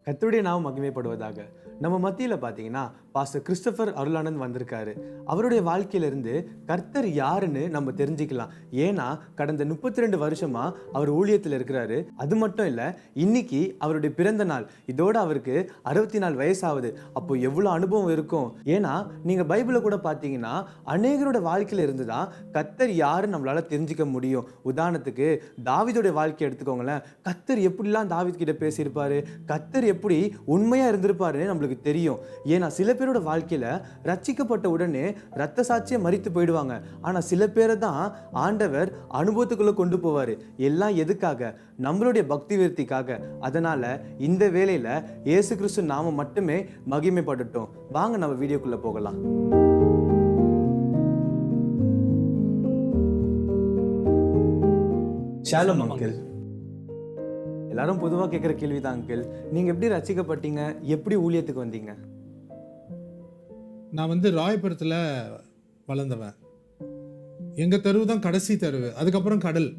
கர்த்தருடைய நாமம் மகிமைப்படுவதாக. நம்ம மத்தியில பார்த்தீங்கன்னா, பாஸ்டர் கிறிஸ்டோபர் அருளானந்த் வந்திருக்காரு. அவருடைய வாழ்க்கையிலிருந்து கர்த்தர் யாருன்னு நம்ம தெரிஞ்சுக்கலாம். ஏன்னா, கடந்த 32 வருஷமா அவர் ஊழியத்துல இருக்கிறாரு. அது மட்டும் இல்ல, இன்னைக்கு அவருடைய பிறந்த நாள். இதோட அவருக்கு 64 வயசாகுது. அப்போ எவ்வளவு அனுபவம் இருக்கும். ஏன்னா, நீங்க பைபிள கூட பார்த்தீங்கன்னா, அநேகரோட வாழ்க்கையில இருந்து தான் கர்த்தர் யாருன்னு நம்மளால தெரிஞ்சுக்க முடியும். உதாரணத்துக்கு, தாவீதுடைய வாழ்க்கையை எடுத்துக்கோங்களேன். கர்த்தர் எப்படிலாம் தாவீது கிட்ட பேசியிருப்பாரு, கர்த்தர் எப்படி உண்மையா இருந்திருப்பாருன்னு நம்மளுக்கு தெரியும். ஏன்னா சில பேரோட வாழ்க்கையில ரட்சிக்கப்பட்ட உடனே ரத்த சாட்சியை மரித்து போயிடுவாங்க. ஆனா சில பேரை தான் ஆண்டவர் அனுபவத்துக்குள்ள கொண்டு போவாரு. எல்லாம் எதுக்காக? நம்மளுடைய பக்தி விருத்திக்காக. அதனால இந்த வேளையில இயேசு கிறிஸ்து நாம மட்டுமே மகிமைப்படட்டும். வாங்க நம்ம வீடியோக்குள்ள போகலாம். ஷாሎም அங்கிள். எல்லாரும் பொதுவாக கேட்குற கேள்விதான் அங்கிள். நீங்க எப்படி ரட்சிக்கப்பட்டீங்க? எப்படி ஊழியத்துக்கு வந்தீங்க? நான் ராயபுரத்தில் வளர்ந்தவன். எங்கள் தெருவு தான் கடைசி தெருவு. அதுக்கப்புறம் கடல்.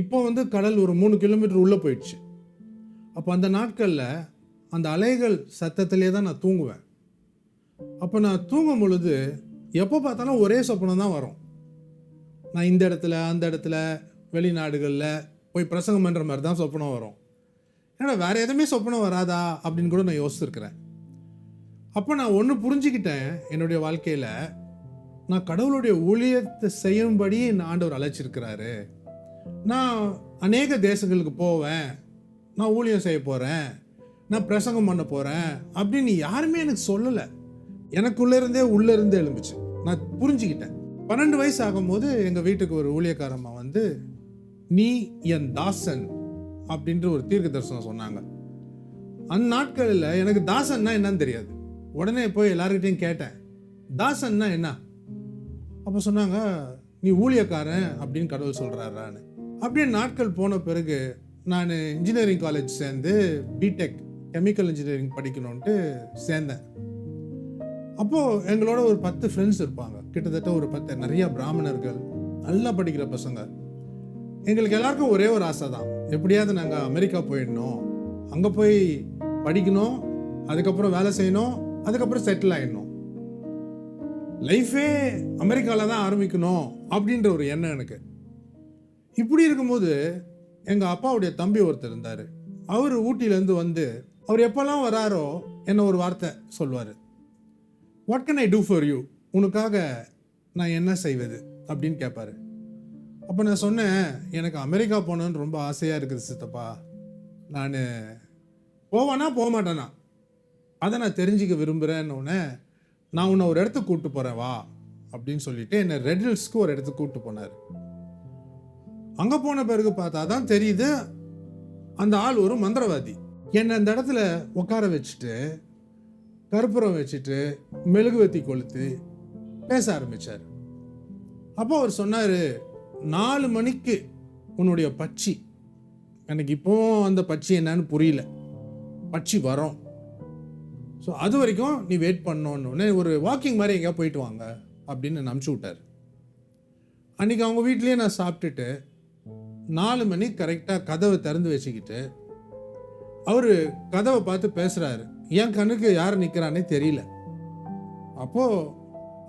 இப்போ கடல் ஒரு 3 கிலோமீட்டர் உள்ளே போயிடுச்சு. அப்போ அந்த நாட்களில் அந்த அலைகள் சத்தத்திலே தான் நான் தூங்குவேன். அப்போ நான் தூங்கும் பொழுது எப்போ பார்த்தாலும் ஒரே சொப்பனம் தான் வரும். நான் இந்த இடத்துல அந்த இடத்துல வெளிநாடுகளில் போய் பிரசங்கம் பண்ணுற மாதிரி தான் சொப்பனம் வரும். ஏன்னா வேறு எதுவுமே சொப்பனம் வராதா அப்படின்னு கூட நான் யோசிச்சிருக்கிறேன். அப்போ நான் ஒன்று புரிஞ்சுக்கிட்டேன். என்னுடைய வாழ்க்கையில் நான் கடவுளுடைய ஊழியத்தை செய்யும்படி என் ஆண்டவர் அழைச்சிருக்கிறாரு. நான் அநேக தேசங்களுக்கு போவேன், நான் ஊழியம் செய்ய போகிறேன், நான் பிரசங்கம் பண்ண போகிறேன் அப்படின்னு யாருமே எனக்கு சொல்லலை. எனக்குள்ளேருந்தே உள்ளேருந்தே எழுந்துச்சு. நான் புரிஞ்சுக்கிட்டேன். 12 வயசு ஆகும்போது எங்கள் வீட்டுக்கு ஒரு ஊழியக்காரம்மா நீ என் தாசன் அப்படின்ற ஒரு தீர்க்க தரிசனம் சொன்னாங்க. அந்த நாட்களில் எனக்கு தாசன்னா என்னன்னு தெரியாது. உடனே போய் எல்லாருக்கிட்டையும் கேட்டேன், தாசன்னா என்ன? அப்போ சொன்னாங்க, நீ ஊழியக்காரன் அப்படின்னு கடவுள் சொல்கிறாரான்னு. அப்படியே நாட்கள் போன பிறகு நான் இன்ஜினியரிங் காலேஜ் சேர்ந்து பிடெக் கெமிக்கல் இன்ஜினியரிங் படிக்கணும்ன்ட்டு சேர்ந்தேன். அப்போது எங்களோட ஒரு 10 ஃப்ரெண்ட்ஸ் இருப்பாங்க. கிட்டத்தட்ட ஒரு 10 நிறைய பிராமணர்கள், நல்லா படிக்கிற பசங்க. எங்களுக்கு எல்லாருக்கும் ஒரே ஒரு ஆசை தான், எப்படியாவது நாங்கள் அமெரிக்கா போயிடணும், அங்கே போய் படிக்கணும், அதுக்கப்புறம் வேலை செய்யணும், அதுக்கப்புறம் செட்டில் ஆகிடணும், லைஃபே அமெரிக்காவில் தான் ஆரம்பிக்கணும் அப்படின்ற ஒரு எண்ணம் எனக்கு. இப்படி இருக்கும்போது எங்கள் அப்பாவுடைய தம்பி ஒருத்தர் இருந்தார். அவர் ஊட்டியிலேருந்து அவர் எப்போல்லாம் வராரோ என்ன ஒரு வார்த்தை சொல்வார், what can I do for you? உனக்காக நான் என்ன செய்வது அப்படின்னு கேட்பாரு. அப்போ நான் சொன்னேன், எனக்கு அமெரிக்கா போகணுன்னு ரொம்ப ஆசையாக இருக்குது சித்தப்பா. நான் போவேனா போக மாட்டேனா அதை நான் தெரிஞ்சுக்க விரும்புகிறேன்னு. நான் உன்னை ஒரு இடத்துக்கு கூப்பிட்டு போகிறேன் வா அப்படின்னு சொல்லிட்டு என்னை ரெட் ஹில்ஸ்க்கு ஒரு இடத்துக்கு கூப்பிட்டு போனார். அங்கே போன பிறகு பார்த்தா தான் தெரியுது, அந்த ஆள் ஒரு மந்திரவாதி. என்னை அந்த இடத்துல உட்கார வச்சுட்டு கற்பூரம் வச்சுட்டு மெழுகுவத்தி கொளுத்து பேச ஆரம்பித்தார். அப்போ அவர் சொன்னார், 4 மணிக்கு உன்னுடைய பட்சி, எனக்கு இப்போ அந்த பட்சி என்னன்னு புரியல, பட்சி வரும், ஸோ அது வரைக்கும் நீ வெயிட் பண்ணோன்னு ஒரு வாக்கிங் மாதிரி எங்கேயா போயிட்டு வாங்க அப்படின்னு அனுப்பிச்சி விட்டார். அன்றைக்கி அவங்க வீட்லேயே நான் சாப்பிட்டுட்டு 4 மணிக்கு கரெக்டாக கதவை திறந்து வச்சுக்கிட்டு அவர் கதவை பார்த்து பேசுகிறாரு. என் கண்ணுக்கு யார் நிற்கிறானே தெரியல. அப்போது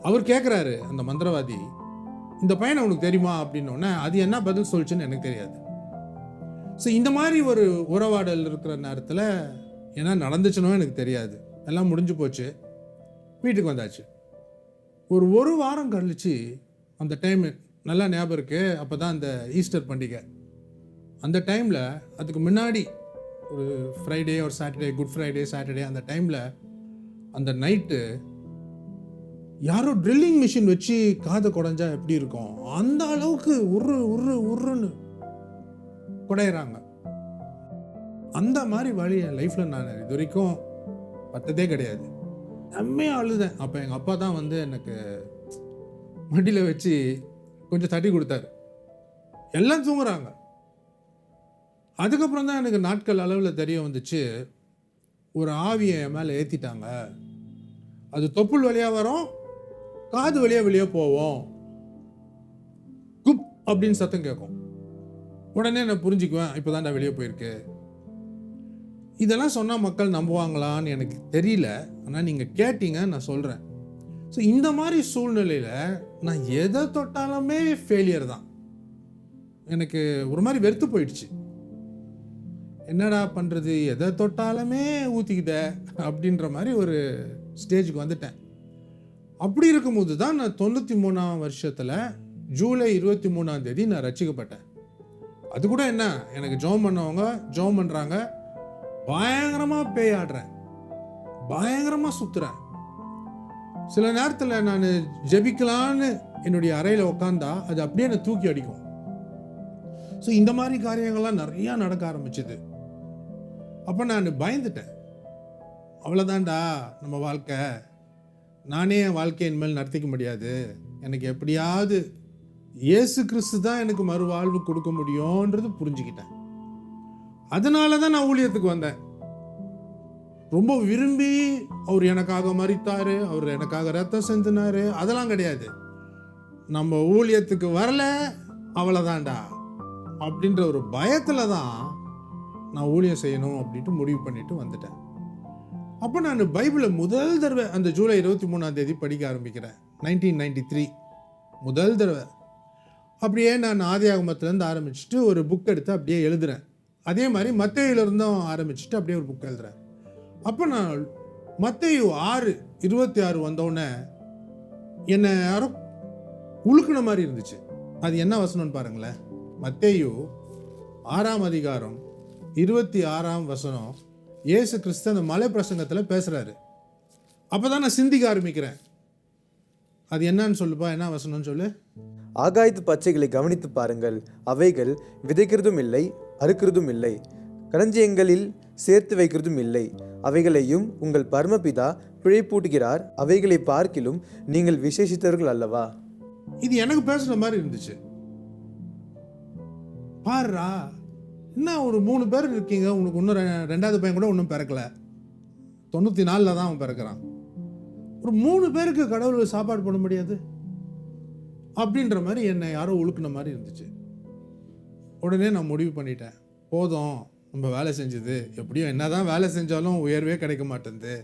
அவர் கேட்குறாரு, அந்த மந்திரவாதி, இந்த பையனை உனக்கு தெரியுமா அப்படின்னோடனே அது என்ன பதில் சொல்லிச்சுன்னு எனக்கு தெரியாது. ஸோ இந்த மாதிரி ஒரு உறவாடல் இருக்கிற நேரத்தில் என்ன நடந்துச்சுனோ எனக்கு தெரியாது. எல்லாம் முடிஞ்சு போச்சு, வீட்டுக்கு வந்தாச்சு. ஒரு வாரம் கழிச்சு அந்த டைம் நல்லா ஞாபகம் இருக்கு. அப்போ தான் அந்த ஈஸ்டர் பண்டிகை. அந்த டைமில் அதுக்கு முன்னாடி ஒரு ஃப்ரைடே ஒரு சாட்டர்டே, குட் ஃப்ரைடே சாட்டர்டே, அந்த டைமில் அந்த நைட்டு யாரோ ட்ரில்லிங் மிஷின் வச்சு காதை குடைஞ்சா எப்படி இருக்கும் அந்த அளவுக்கு உருன்னு குடையிறாங்க. அந்த மாதிரி வழி என் லைஃப்பில் நான் இது வரைக்கும் பத்ததே கிடையாது. செம்மையாக அழுதேன். அப்போ எங்கள் அப்பா தான் எனக்கு மடியில் வச்சு கொஞ்சம் தட்டி கொடுத்தாரு. எல்லாம் தூங்குறாங்க. அதுக்கப்புறம் தான் எனக்கு நாட்கள் அளவில் தெரிய வந்துச்சு, ஒரு ஆவியை என் மேலே ஏற்றிட்டாங்க. அது தொப்புள் வழியாக வரும், காது வழியாக வெளியே போவோம், குப் அப்படின்னு சத்தம் கேட்கும். உடனே நான் புரிஞ்சுக்குவேன், இப்போ தான்டா வெளியே போயிருக்கு. இதெல்லாம் சொன்னால் மக்கள் நம்புவாங்களான்னு எனக்கு தெரியல. ஆனால் நீங்கள் கேட்டீங்க, நான் சொல்கிறேன். ஸோ இந்த மாதிரி சூழ்நிலையில் நான் எதை தொட்டாலுமே ஃபெயிலியர் தான். எனக்கு ஒரு மாதிரி வெறுத்து போயிடுச்சு. என்னடா பண்ணுறது, எதை தொட்டாலுமே ஊற்றிக்கிட்ட அப்படின்ற மாதிரி ஒரு ஸ்டேஜுக்கு வந்துட்டேன். அப்படி இருக்கும்போது தான் நான் 93ஆம் வருஷத்தில் ஜூலை 23ஆம் தேதி நான் ரட்சிக்கப்பட்டேன். அது கூட என்ன, எனக்கு ஜெபம் பண்ணவங்க ஜெபம் பண்ணுறாங்க, பயங்கரமாக பேய் ஆடுறேன், பயங்கரமாக சுற்றுறேன். சில நேரத்தில் நான் ஜெபிக்கலான்னு என்னுடைய அறையில் உட்காந்தா அது அப்படியே என்னை தூக்கி அடிக்கும். ஸோ இந்த மாதிரி காரியங்கள்லாம் நிறையா நடக்க ஆரம்பிச்சுது. அப்போ நான் பயந்துட்டேன். அவ்வளோதான்டா நம்ம வாழ்க்கை, நானே என் வாழ்க்கையை இனிமேல் நடத்திக்க முடியாது, எனக்கு எப்படியாவது இயேசு கிறிஸ்து தான் எனக்கு மறுவாழ்வு கொடுக்க முடியும்ன்றது புரிஞ்சுக்கிட்டேன். அதனால தான் நான் ஊழியத்துக்கு வந்தேன். ரொம்ப விரும்பி அவர் எனக்காக மரித்தாரு, அவர் எனக்காக ரத்தம் சிந்தினாரு, அதெல்லாம் கிடையாது. நம்ம ஊழியத்துக்கு வரல அவ்வளோதான்டா அப்படின்ற ஒரு பயத்தில் தான் நான் ஊழியம் செய்யணும் அப்படின்ட்டு முடிவு பண்ணிட்டு வந்துட்டேன். அப்போ நான் பைபிளை முதல் தடவை அந்த ஜூலை 23ஆம் தேதி படிக்க ஆரம்பிக்கிறேன். 1993 முதல் தடவை. அப்படியே நான் ஆதியாகமத்திலேருந்து ஆரம்பிச்சுட்டு ஒரு புக் எடுத்து அப்படியே எழுதுகிறேன். அதே மாதிரி மத்தேயுவிலிருந்தும் ஆரம்பிச்சுட்டு அப்படியே ஒரு புக் எழுதுகிறேன். அப்போ நான் மத்தேயு 6:26 வந்தோடனே என்னை யாரோ உழுக்குன மாதிரி இருந்துச்சு. அது என்ன வசனம்னு பாருங்களேன். மத்தேயு 6ஆம் அதிகாரம் 26ஆம் வசனம். இயேசு கிறிஸ்து அந்த மலை பிரசங்கத்தில் பேசுகிறாரு. அப்போ தான் நான் சிந்திக்க ஆரம்பிக்கிறேன். அது என்னன்னு சொல்லுப்பா, என்ன வசனம்னு சொல்லு. ஆகாயத்து பச்சைகளை கவனித்து பாருங்கள், அவைகள் விதைக்கிறதும் இல்லை, அறுக்கிறதும் இல்லை, களஞ்சியங்களில் சேர்த்து வைக்கிறதும் இல்லை, அவைகளையும் உங்கள் பரமபிதா பிழைப்பூட்டுகிறார், அவைகளை பார்க்கிலும் நீங்கள் விசேஷித்தவர்கள் அல்லவா. இது எனக்கு பேசுகிற மாதிரி இருந்துச்சு. பாருடா, என்ன ஒரு 3 பேர் இருக்கீங்க, உனக்கு இன்னும் 2வது பையன் கூட இன்னும் பிறக்கல, 94 தான் அவன் பிறக்கிறான். ஒரு 3 பேருக்கு கடவுள் சாப்பாடு பண்ண முடியாது அப்படின்ற மாதிரி என்னை யாரோ உழுக்குன மாதிரி இருந்துச்சு. உடனே நான் முடிவு பண்ணிட்டேன், போதும் நம்ம வேலை செஞ்சது, எப்படியோ என்னதான் வேலை செஞ்சாலும் உயர்வே கிடைக்க மாட்டேங்குது.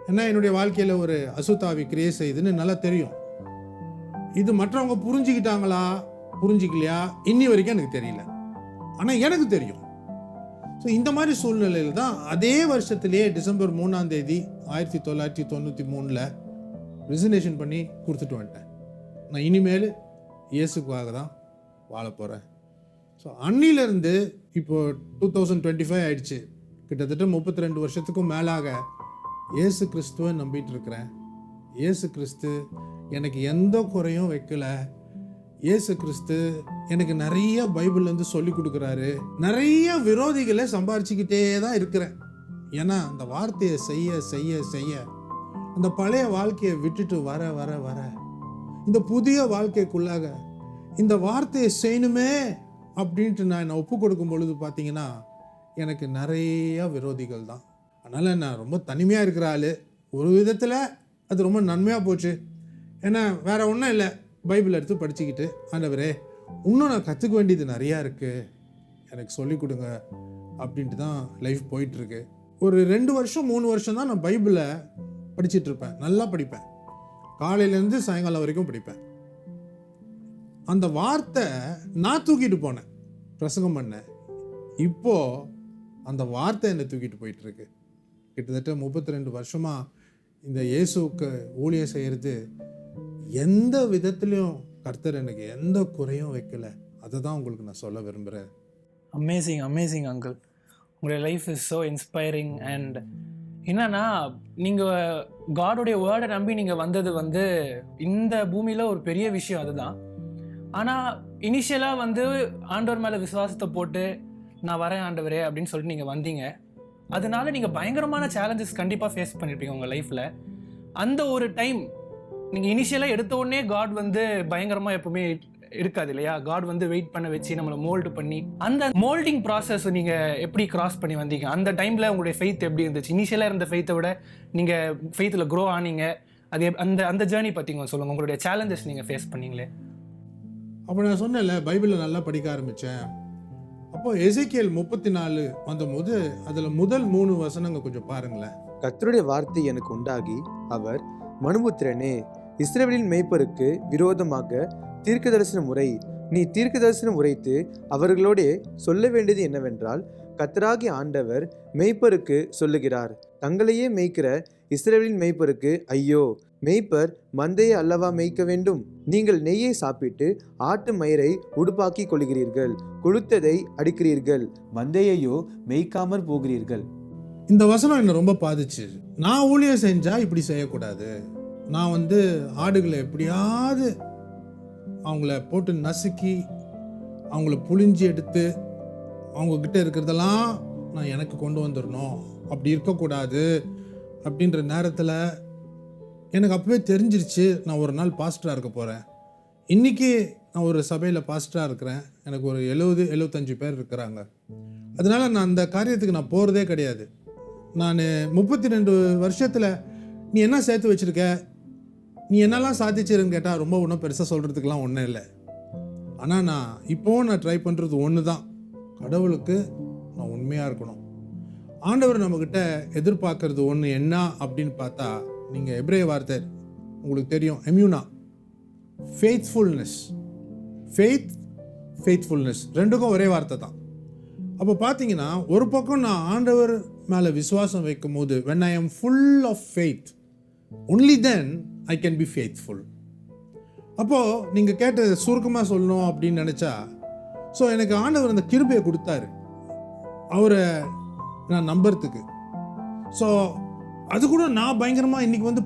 ஏன்னா என்னுடைய வாழ்க்கையில் ஒரு அசுத்தாவி கிரியை செய்யுதுன்னு நல்லா தெரியும். இது மற்றவங்க புரிஞ்சுக்கிட்டாங்களா புரிஞ்சிக்கலையா இன்னி வரைக்கும் எனக்கு தெரியல, ஆனால் எனக்கு தெரியும். ஸோ இந்த மாதிரி சூழ்நிலையில் தான் அதே வருஷத்திலேயே டிசம்பர் 3ஆம் தேதி 1993 ரிசிக்னேஷன் பண்ணி கொடுத்துட்டு வந்துட்டேன். நான் இனிமேல் இயேசுக்காக தான் வாழ போகிறேன். ஸோ அன்னிலேருந்து இப்போ 2025 ஆயிடுச்சு. கிட்டத்தட்ட 32 வருஷத்துக்கும் மேலாக இயேசு கிறிஸ்துவை நம்பிட்டு இருக்கிறேன். இயேசு கிறிஸ்து எனக்கு எந்த குறையும் வைக்கல. இயேசு கிறிஸ்து எனக்கு நிறைய பைபிள்லேருந்து சொல்லி கொடுக்குறாரு. நிறைய விரோதிகளை சம்பாரிச்சுக்கிட்டே தான் இருக்கிறேன். ஏன்னா அந்த வார்த்தையை செய்ய செய்ய செய்ய அந்த பழைய வாழ்க்கையை விட்டுட்டு வர வர வர இந்த புதிய வாழ்க்கைக்குள்ளாக இந்த வார்த்தையை செய்யணுமே அப்படின்ட்டு நான் என்னை ஒப்பு கொடுக்கும் பொழுது பார்த்தீங்கன்னா எனக்கு நிறைய விரோதிகள் தான். அதனால் நான் ரொம்ப தனிமையாக இருக்கிற ஆள். ஒரு விதத்தில் அது ரொம்ப நன்மையாக போச்சு. ஏன்னா வேறு ஒன்றும் இல்லை, பைபிள் எடுத்து படிச்சுக்கிட்டு, ஆண்டவரே இன்னும் நான் கற்றுக்க வேண்டியது நிறையா இருக்குது, எனக்கு சொல்லிக் கொடுங்க அப்படின்ட்டு தான் லைஃப் போயிட்டுருக்கு. ஒரு 2 வருஷம் 3 வருஷம் தான் நான் பைபிளை படிச்சிட்ருப்பேன். நல்லா படிப்பேன், காலையிலேருந்து சாயங்காலம் வரைக்கும் படிப்பேன். அந்த வார்த்தை நான் தூக்கிட்டு போனேன், பிரசங்கம் பண்ணேன். இப்போது அந்த வார்த்தை என்னை தூக்கிட்டு போயிட்டுருக்கு. கிட்டத்தட்ட 32 வருஷமாக இந்த இயேசுவுக்கு ஊழியம் செய்கிறது எந்த விதத்துலையும் கர்த்தர் எனக்கு எந்த குறையும் வைக்கல. அதை தான் உங்களுக்கு நான் சொல்ல விரும்புகிறேன். அமேசிங் அமேசிங் அங்கிள், உங்களுடைய life is so inspiring. And என்னன்னா, நீங்கள் காடோடைய வேர்டை நம்பி நீங்கள் வந்தது இந்த பூமியில் ஒரு பெரிய விஷயம், அதுதான். ஆனால் இனிஷியலாக ஆண்டவர் மேலே விசுவாசத்தை போட்டு நான் வரேன் ஆண்டவரே அப்படின்னு சொல்லிட்டு நீங்கள் வந்தீங்க. அதனால நீங்கள் பயங்கரமான சேலஞ்சஸ் கண்டிப்பாக ஃபேஸ் பண்ணியிருப்பீங்க உங்கள் லைஃப்பில். அந்த ஒரு டைம் நீங்கள் இனிஷியலாக எடுத்த உடனே காட் பயங்கரமாக எப்பவுமே இருக்காது இல்லையா? காட் வெயிட் பண்ண வச்சு நம்மளை மோல்டு பண்ணி அந்த மோல்டிங் ப்ராசஸ் நீங்கள் எப்படி கிராஸ் பண்ணி வந்தீங்க? அந்த டைமில் உங்களுடைய ஃபெய்த் எப்படி இருந்துச்சு? இனிஷியலாக இருந்த ஃபெய்த்தை விட நீங்கள் ஃபெய்த்தில் க்ரோ ஆனீங்க. அது அந்த ஜேர்னி பற்றி சொல்லுங்கள், உங்களுடைய சேலஞ்சஸ் நீங்கள் ஃபேஸ் பண்ணீங்களே. அப்போ நான் சொன்னேன்ல, பைபிளை நல்லா படிக்க ஆரம்பித்தேன். அப்போ எசேக்கியேல் 34 வந்தபோது அதுல முதல் 3 வசனங்க கொஞ்சம் பாருங்களேன். கர்த்தருடைய வார்த்தை எனக்கு உண்டாகி, அவர், மனுபுத்திரனே, இஸ்ரவேலின் மேய்ப்பருக்கு விரோதமாக தீர்க்க தரிசனம் உரை. நீ தீர்க்க தரிசனம் உரைத்து அவர்களோடே சொல்ல வேண்டியது என்னவென்றால், கர்த்தராகிய ஆண்டவர் மேய்ப்பருக்கு சொல்லுகிறார், தங்களையே மேய்க்கிற இஸ்ரவேலின் மேய்ப்பருக்கு ஐயோ! மேய்ப்பர் மந்தையை அல்லவா மேய்க்க வேண்டும்? நீங்கள் நெய்யை சாப்பிட்டு ஆட்டு மயிரை உடுப்பாக்கி கொள்கிறீர்கள், கொழுத்ததை அடிக்கிறீர்கள், மந்தையையோ மேய்க்காமற் போகிறீர்கள். இந்த வசனம் என்ன ரொம்ப பாதிச்சு. நான் ஊழியம் செஞ்சா இப்படி செய்யக்கூடாது. நான் ஆடுகளை எப்படியாவது அவங்கள போட்டு நசுக்கி அவங்கள புழிஞ்சி எடுத்து அவங்கக்கிட்ட இருக்கிறதெல்லாம் நான் எனக்கு கொண்டு வந்துடணும், அப்படி இருக்கக்கூடாது அப்படின்ற நேரத்தில் எனக்கு அப்பவே தெரிஞ்சிருச்சு நான் ஒரு நாள் பாஸ்டராக இருக்க போகிறேன். இன்றைக்கி நான் ஒரு சபையில் பாஸ்டராக இருக்கிறேன். எனக்கு ஒரு 70-75 பேர் இருக்கிறாங்க. அதனால் நான் அந்த காரியத்துக்கு நான் போகிறதே கிடையாது. நான் 32 வருஷத்தில் நீ என்ன சேர்த்து வச்சுருக்க, நீ என்னெல்லாம் சாதிச்சிருன்னு கேட்டால் ரொம்ப ஒன்றும் பெருசாக சொல்கிறதுக்கெலாம் ஒன்றும் இல்லை. ஆனால் நான் ட்ரை பண்ணுறது ஒன்று தான், கடவுளுக்கு நான் உண்மையாக இருக்கணும். ஆண்டவர் நம்மக்கிட்ட எதிர்பார்க்கறது ஒன்று என்ன அப்படின்னு பார்த்தா, நீங்கள் எபிரேய வார்த்தை உங்களுக்கு தெரியும், எம்யூனா, ஃபெய்த்ஃபுல்னஸ். ஃபெய்த்ஃபுல்னஸ் ரெண்டுக்கும் ஒரே வார்த்தை தான். அப்போ பார்த்தீங்கன்னா ஒரு பக்கம் நான் ஆண்டவர் மேலே விசுவாசம் வைக்கும் போது, when I am full of faith, only then I can be faithful. அப்போது நீங்கள் கேட்ட சுருக்கமாக சொல்லணும் அப்படின்னு நினச்சா, ஸோ எனக்கு ஆண்டவர் அந்த கிருபையை கொடுத்தாரு அவரை நான் நம்புறதுக்கு. ஸோ அது கூட நான் பயங்கரமாக இன்றைக்கி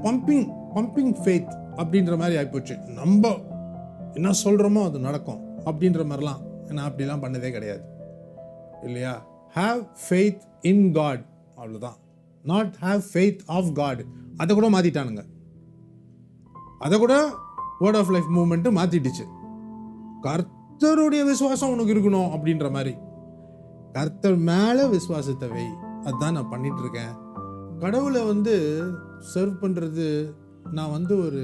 பம்பிங் ஃபெய்த் அப்படின்ற மாதிரி ஆகிப்போச்சு. நம்ம என்ன சொல்கிறோமோ அது நடக்கும் அப்படின்ற மாதிரிலாம் நான் அப்படிலாம் பண்ணதே கிடையாது இல்லையா. ஹாவ் ஃபெய்த் இன் காட், அவ்வளோதான். Not have faith of God. அதை கூட மாற்றிட்டானுங்க. அதை கூட வேர்ட் ஆஃப் லைஃப் மூவ்மெண்ட்டு மாற்றிடுச்சு. கர்த்தருடைய விசுவாசம் உனக்கு இருக்கணும் அப்படின்ற மாதிரி. கர்த்தர் மேலே விசுவாசத்தை வை, அதுதான் நான் பண்ணிட்டு இருக்கேன். கடவுளை சர்வ் பண்ணுறது நான் ஒரு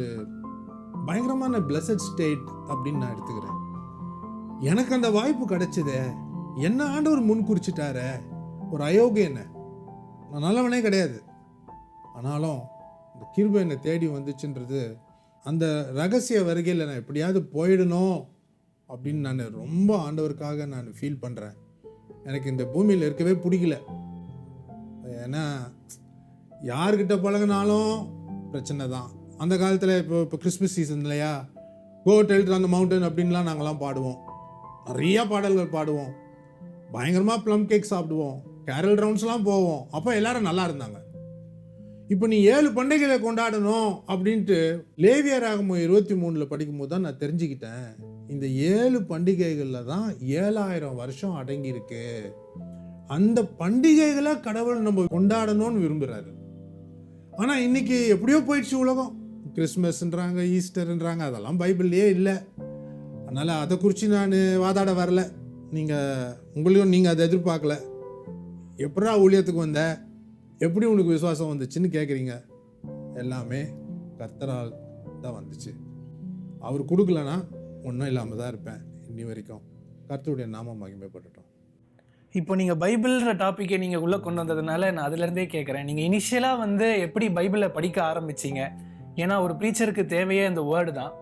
பயங்கரமான பிளஸட் ஸ்டேட் அப்படின்னு நான் எடுத்துக்கிறேன். எனக்கு அந்த வாய்ப்பு கிடைச்சதே, என்ன ஆண்டவர் முன் குறிச்சிட்டாரே. ஒரு அயோக்கியன், நான் நல்லவனே கிடையாது. ஆனாலும் இந்த கிருபை என்னை தேடி வந்துச்சுன்றது, அந்த ரகசிய வருகையில் நான் எப்படியாவது போயிடணும் அப்படின்னு நான் ரொம்ப ஆண்டவருக்காக நான் ஃபீல் பண்ணுறேன். எனக்கு இந்த பூமியில் இருக்கவே பிடிக்கல. ஏன்னா யார்கிட்ட பழகினாலும் பிரச்சனை தான். அந்த காலத்தில் இப்போ கிறிஸ்மஸ் சீசன் இல்லையா, go tell on the mountain அப்படின்லாம் நாங்கள்லாம் பாடுவோம். நிறையா பாடல்கள் பாடுவோம், பயங்கரமாக ப்ளம் கேக் சாப்பிடுவோம், கேரல் ரவுண்ட்ஸ்லாம் போவோம். அப்போ எல்லாரும் நல்லா இருந்தாங்க. இப்போ நீ 7 பண்டிகைகளை கொண்டாடணும் அப்படின்ட்டு லேவியராகமம் 23 படிக்கும் போது தான் நான் தெரிஞ்சுக்கிட்டேன், இந்த 7 பண்டிகைகளில் தான் 7000 வருஷம் அடங்கியிருக்கு. அந்த பண்டிகைகளை கடவுள் நம்ம கொண்டாடணும்னு விரும்புகிறாரு. ஆனால் இன்னைக்கு எப்படியோ போயிடுச்சு உலகம். கிறிஸ்மஸ்ன்றாங்க, ஈஸ்டர்ன்றாங்க, அதெல்லாம் பைபிள்லேயே இல்லை. அதனால் அதை குறித்து நான் வாதாட வரல. நீங்கள் அதை எதிர்பார்க்கல. எப்படா ஊழியத்துக்கு வந்த, எப்படி உனக்கு விசுவாசம் வந்துச்சுன்னு கேட்குறீங்க. எல்லாமே கர்த்தரால் தான் வந்துச்சு. அவர் கொடுக்கலன்னா ஒன்றும் இல்லாமல் தான் இருப்பேன் இன்னி வரைக்கும். கர்த்தருடைய நாமம் மகிமைப்படட்டும். இப்போ நீங்கள் பைபிள்ன்ற டாப்பிக்கை நீங்கள் உள்ளே கொண்டு வந்ததுனால நான் அதுலேருந்தே கேட்குறேன், நீங்கள் இனிஷியலாக எப்படி பைபிளை படிக்க ஆரம்பிச்சிங்க? ஏன்னா ஒரு ப்ரீச்சருக்கு தேவையே அந்த வேர்டு தான்.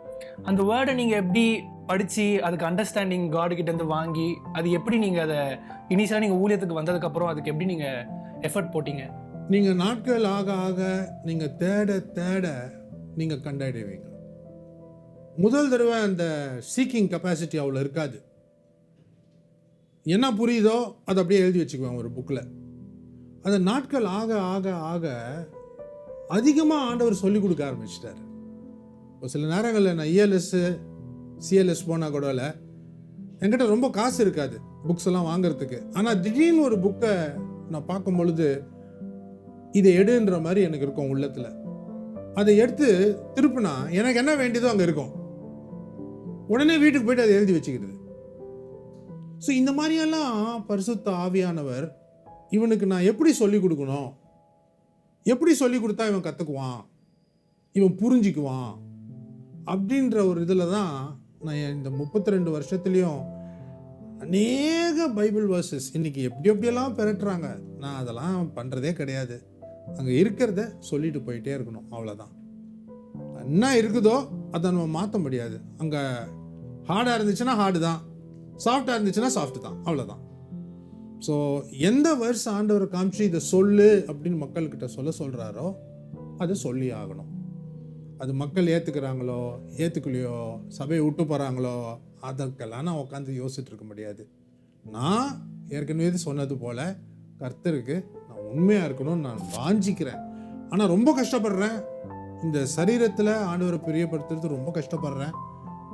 அந்த வேர்டை நீங்கள் எப்படி படித்து அதுக்கு அண்டர்ஸ்டாண்டிங் காடுகிட்டேருந்து வாங்கி, அது எப்படி நீங்கள் அதை இனிஷியலாக நீங்கள் ஊழியத்துக்கு வந்ததுக்கப்புறம் அதுக்கு எப்படி நீங்கள் எஃபர்ட் போட்டிங்க? நீங்கள் நாட்கள் ஆக ஆக நீங்கள் தேட தேட நீங்கள் கண்டடைவீங்க. முதல் தடவை அந்த சீக்கிங் கெப்பாசிட்டி அவ்வளோ இருக்காது. என்ன புரியுதோ அதை அப்படியே எழுதி வச்சுக்குவேன் ஒரு புக்கில். அந்த நாட்கள் ஆக ஆக ஆக அதிகமாக ஆண்டவர் சொல்லிக் கொடுக்க ஆரம்பிச்சிட்டார். இப்போ சில நேரங்களில் நான் இஎல்எஸ் சிஎல்எஸ் போனால் கூட என்கிட்ட ரொம்ப காசு இருக்காது புக்ஸ் எல்லாம் வாங்கிறதுக்கு. ஆனால் திடீர்னு ஒரு புக்கை நான் பார்க்கும் பொழுது இதை எடுன்ற மாதிரி எனக்கு இருக்கும் உள்ளத்தில். அதை எடுத்து திருப்பினா எனக்கு என்ன வேண்டியதோ அங்கே இருக்கும். உடனே வீட்டுக்கு போயிட்டு அதை எழுதி வச்சுக்கிறது. ஸோ இந்த மாதிரியெல்லாம் பரிசுத்த ஆவியானவர் இவனுக்கு நான் எப்படி சொல்லிக் கொடுக்கணும், எப்படி சொல்லிக் கொடுத்தா இவன் கற்றுக்குவான், இவன் புரிஞ்சிக்குவான் அப்படின்ற ஒரு இதில் தான் நான் இந்த 32 வருஷத்துலேயும் அநேக பைபிள் வேர்சஸ் இன்னைக்கு எப்படியெல்லாம் பெரட்டுறாங்க. நான் அதெல்லாம் பண்ணுறதே கிடையாது. அங்கே இருக்கிறத சொல்லிட்டு போயிட்டே இருக்கணும், அவ்வளோதான். என்ன இருக்குதோ அதை நம்ம மாற்ற முடியாது. அங்கே ஹார்டாக இருந்துச்சுன்னா ஹார்டு தான், சாஃப்டாக இருந்துச்சுன்னா சாஃப்ட் தான், அவ்வளோதான். ஸோ எந்த வேர்ஸ் ஆண்டவர் காமிச்சு இதை சொல்லு அப்படின்னு மக்கள்கிட்ட சொல்கிறாரோ அதை சொல்லி ஆகணும். அது மக்கள் ஏற்றுக்கிறாங்களோ ஏற்றுக்கலையோ, சபையை விட்டு போகிறாங்களோ, அதற்கெல்லாம் நான் உட்காந்து யோசிச்சுட்டு இருக்க முடியாது. நான் ஏற்கனவே சொன்னது போல் கர்த்தருக்கு நான் உண்மையாக இருக்கணும்னு நான் வாஞ்சிக்கிறேன். ஆனால் ரொம்ப கஷ்டப்படுறேன். இந்த சரீரத்தில் ஆண்டவரை பிரியப்படுத்துறது ரொம்ப கஷ்டப்படுறேன்.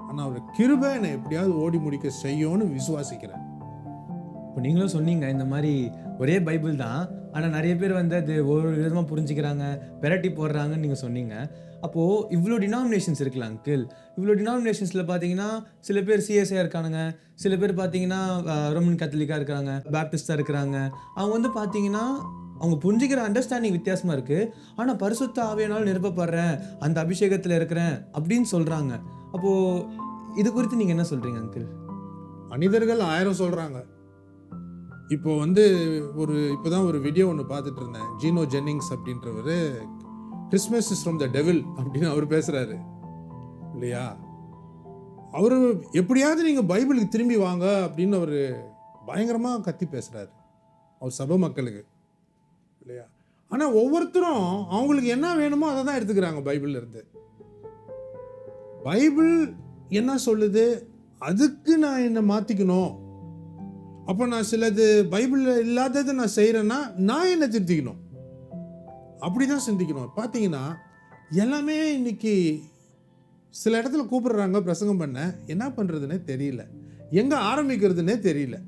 ஆனால் அவர் கிருபை என்னை எப்படியாவது ஓடி முடிக்க செய்யும்னு விசுவாசிக்கிறேன். இப்போ நீங்களும் சொன்னீங்க இந்த மாதிரி ஒரே பைபிள் தான், ஆனால் நிறைய பேர் வந்து அது ஒரு விதமாக புரிஞ்சுக்கிறாங்க, பெரட்டி போடுறாங்கன்னு நீங்கள் சொன்னீங்க. அப்போது இவ்வளோ டினாமினேஷன்ஸ் இருக்குல்ல அங்கிள், இவ்வளோ டினாமினேஷன்ஸில் பார்த்தீங்கன்னா சில பேர் சிஎஸ்ஐயாக இருக்கானுங்க, சில பேர் பார்த்தீங்கன்னா ரோமன் கத்தலிக்காக இருக்கிறாங்க, பேப்டிஸ்டாக இருக்கிறாங்க. அவங்க வந்து பார்த்தீங்கன்னா அவங்க புரிஞ்சுக்கிற அண்டர்ஸ்டாண்டிங் வித்தியாசமாக இருக்குது. ஆனால் பரிசுத்த ஆவியினால் நிரப்பப்படுறேன், அந்த அபிஷேகத்தில் இருக்கிறேன் அப்படின்னு சொல்கிறாங்க. அப்போது இது குறித்து நீங்கள் என்ன சொல்கிறீங்க அங்கிள்? மனிதர்கள் 1000 சொல்கிறாங்க. இப்போ வந்து இப்போதான் ஒரு வீடியோ ஒன்று பார்த்துட்டு இருந்தேன். ஜீனோ ஜென்னிங்ஸ் அப்படின்றவர் Christmas is from the devil அப்படின்னு அவர் பேசுகிறாரு இல்லையா. அவர் எப்படியாவது நீங்கள் பைபிளுக்கு திரும்பி வாங்க அப்படின்னு அவர் பயங்கரமாக கத்தி பேசுகிறாரு அவர் சபை மக்களுக்கு இல்லையா. ஆனால் ஒவ்வொருத்தரும் அவங்களுக்கு என்ன வேணுமோ அதை தான் எடுத்துக்கிறாங்க பைபிள்ல இருந்து. பைபிள் என்ன சொல்லுது, அதுக்கு நான் என்னை மாற்றிக்கணும். அப்போ நான் சிலது பைபிளில் இல்லாதது நான் செய்கிறேன்னா நான் என்ன திருத்திக்கணும், அப்படி தான் சிந்திக்கணும். பார்த்தீங்கன்னா எல்லாமே இன்னைக்கு சில இடத்துல கூப்பிடுறாங்க பிரசங்கம் பண்ண, என்ன பண்ணுறதுன்னே தெரியல, எங்கே ஆரம்பிக்கிறதுனே தெரியல.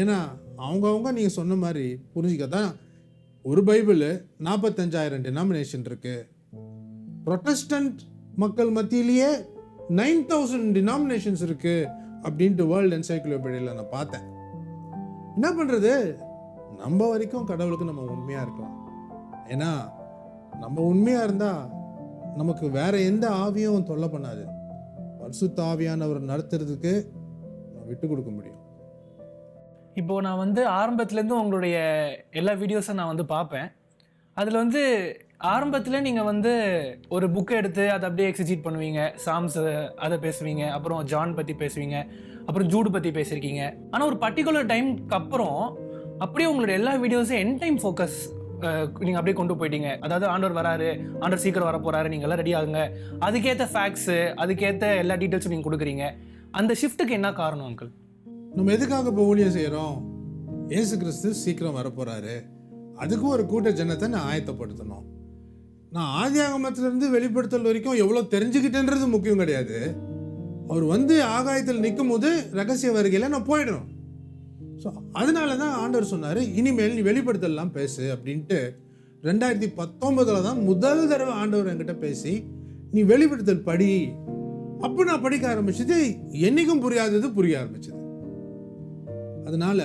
ஏன்னா அவங்கவுங்க நீங்கள் சொன்ன மாதிரி புரிஞ்சிக்கதான். ஒரு பைபிள் 45,000 டினாமினேஷன் இருக்குது. ப்ரொட்டஸ்டன்ட் மக்கள் மத்தியிலேயே 9,000 டினாமினேஷன்ஸ் இருக்குது அப்படின்ட்டு வேர்ல்டு என்சைக்ளோபீடியாவில் நான் பார்த்தேன். என்ன பண்ணுறது, நம்ம வரைக்கும் கடவுளுக்கு நம்ம உண்மையாக இருக்கலாம். ஏன்னா நம்ம உண்மையாக இருந்தால் நமக்கு வேற எந்த ஆவியும் தொல்லை பண்ணாது. பரிசுத்த ஆவியானவர் நடத்துறதுக்கு விட்டு கொடுக்க முடியும். இப்போது நான் வந்து ஆரம்பத்துலேருந்து உங்களுடைய எல்லா வீடியோஸும் நான் வந்து பார்ப்பேன். அதில் வந்து ஆரம்பத்தில் நீங்கள் வந்து ஒரு புக்கை எடுத்து அதை அப்படியே எக்ஸிக்யூட் பண்ணுவீங்க, சாம்ஸ் அதை பேசுவீங்க, அப்புறம் ஜான் பற்றி பேசுவீங்க, அப்புறம் ஜூடு பற்றி பேசியிருக்கீங்க. ஆனால் ஒரு பர்டிகுலர் டைமுக்கு அப்புறம் அப்படியே உங்களுடைய எல்லா வீடியோஸும் என் டைம் ஃபோக்கஸ் நீங்கள் அப்படியே கொண்டு போயிட்டீங்க. அதாவது ஆண்டவர் வராரு, ஆண்டவர் சீக்கிரம் வர போகிறாரு, நீங்கள் எல்லாம் ரெடி ஆகுங்க, அதுக்கேற்ற ஃபேக்ட்ஸு, அதுக்கேற்ற எல்லா டீட்டெயில்ஸும் நீங்கள் கொடுக்குறீங்க. அந்த ஷிஃப்ட்டுக்கு என்ன காரணம் அங்கிள்? நம்ம எதுக்காக இப்போ ஊழியம் செய்கிறோம்? ஏசு கிறிஸ்து சீக்கிரம் வரப்போகிறாரு, அதுக்கு ஒரு கூட்ட ஜனத்தை நான் ஆயத்தப்படுத்தணும். நான் ஆதியாகமத்திலிருந்து வெளிப்படுத்தல் வரைக்கும் எவ்வளோ தெரிஞ்சுக்கிட்டேன்றது முக்கியம் கிடையாது. அவர் வந்து ஆகாயத்தில் நிற்கும் போது ரகசிய வருகையில் நான் போயிடணும். ஸோ அதனால தான் ஆண்டவர் சொன்னார், இனிமேல் நீ வெளிப்படுத்தலாம் பேசு அப்படின்ட்டு. 2019 தான் முதல் தடவை ஆண்டவர் என்கிட்ட பேசி நீ வெளிப்படுத்தல் படி. அப்போ நான் படிக்க ஆரம்பிச்சது, என்னைக்கும் புரியாதது புரிய ஆரம்பிச்சது. அதனால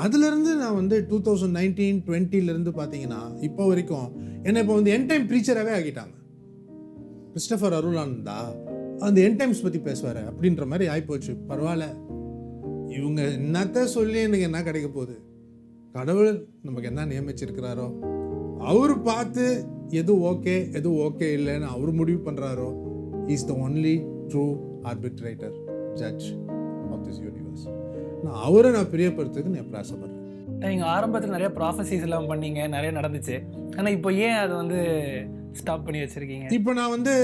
அதுலேருந்து நான் வந்து 2019-20 பார்த்தீங்கன்னா இப்போ வரைக்கும் என்னை இப்போ வந்து என் டைம் ப்ரீச்சராகவே ஆகிட்டாங்க. கிறிஸ்டபர் அருளானந்தா அந்த என் டைம்ஸ் பற்றி பேசுவார் அப்படின்ற மாதிரி ஆகிப்போச்சு. பரவாயில்ல, இவங்க என்னத்த சொல்லி எனக்கு என்ன கிடைக்க போகுது? கடவுள் நமக்கு என்ன நியமிச்சிருக்கிறாரோ அவர் பார்த்து எது ஓகே இல்லைன்னு அவர் முடிவு பண்ணுறாரோ, is the only true arbitrator judge of this universe. நான் பிரியப்படுறதுக்கு நான் ஆசைப்படுறேன். நீங்கள் ஆரம்பத்தில் நிறைய ப்ராஃபஸிஸ் எல்லாம் பண்ணீங்க, நிறைய நடந்துச்சு. ஆனால் இப்போ ஏன் அதை வந்து ஸ்டாப் பண்ணி வச்சுருக்கீங்க? இப்போ நான் வந்து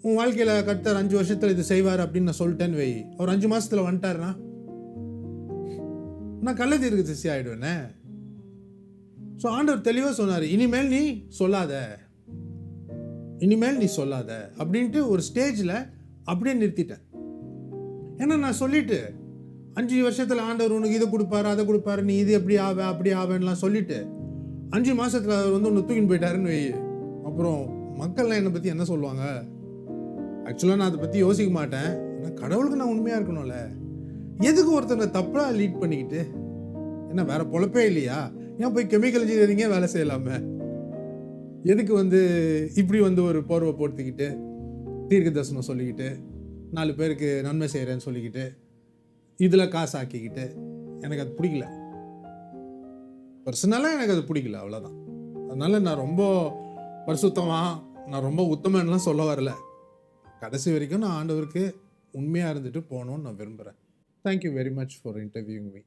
உன் வாழ்க்கையில் கர்த்தர் 5 வருஷத்தில் இது செய்வார் அப்படின்னு நான் சொல்லிட்டேன்னு வை, அவர் 5 மாதத்தில் வந்துட்டாருன்னா நான் கள்ளத்தீர்க்க திசை ஆகிடுவேனே. ஸோ ஆண்டவர் தெளிவாக சொன்னார், இனிமேல் நீ சொல்லாத அப்படின்ட்டு ஒரு ஸ்டேஜில் அப்படியே நிறுத்திட்டேன். ஏன்னா நான் சொல்லிட்டு 5 வருஷத்தில் ஆண்டவர் உனக்கு இதை கொடுப்பாரு அதை கொடுப்பாரு, நீ இது எப்படி அப்படி ஆவேன்லாம் சொல்லிட்டு 5 மாதத்தில் அவர் வந்து ஒன்று தூக்கின்னு போயிட்டாருன்னு வை. அப்புறம் மக்கள்லாம் என்னை பற்றி என்ன சொல்லுவாங்க? ஆக்சுவலாக நான் அதை பற்றி யோசிக்க மாட்டேன். ஆனால் கடவுளுக்கு நான் உண்மையாக இருக்கணும்ல. எதுக்கு ஒருத்தனை தப்பாக லீட் பண்ணிக்கிட்டு, என்ன வேற பொழப்பே இல்லையா? ஏன் போய் கெமிக்கல் இன்ஜினியரிங்கே வேலை செய்யலாமே? எதுக்கு வந்து இப்படி வந்து ஒரு போர்வை போட்டுக்கிட்டு தீர்க்க தரிசனம் சொல்லிக்கிட்டு 4 பேருக்கு நன்மை செய்கிறேன்னு சொல்லிக்கிட்டு இதில் காசு ஆக்கிக்கிட்டு எனக்கு அது பிடிக்கல. பர்சனலாக எனக்கு அது பிடிக்கல, அவ்வளோதான். அதனால நான் ரொம்ப நான் ரொம்ப உத்தமன்லாம் சொல்ல வரல. கடைசி வரைக்கும் நான் ஆண்டவருக்கு உண்மையாக இருந்துட்டு போகணுன்னு நான் விரும்புகிறேன். Thank you very much for interviewing me.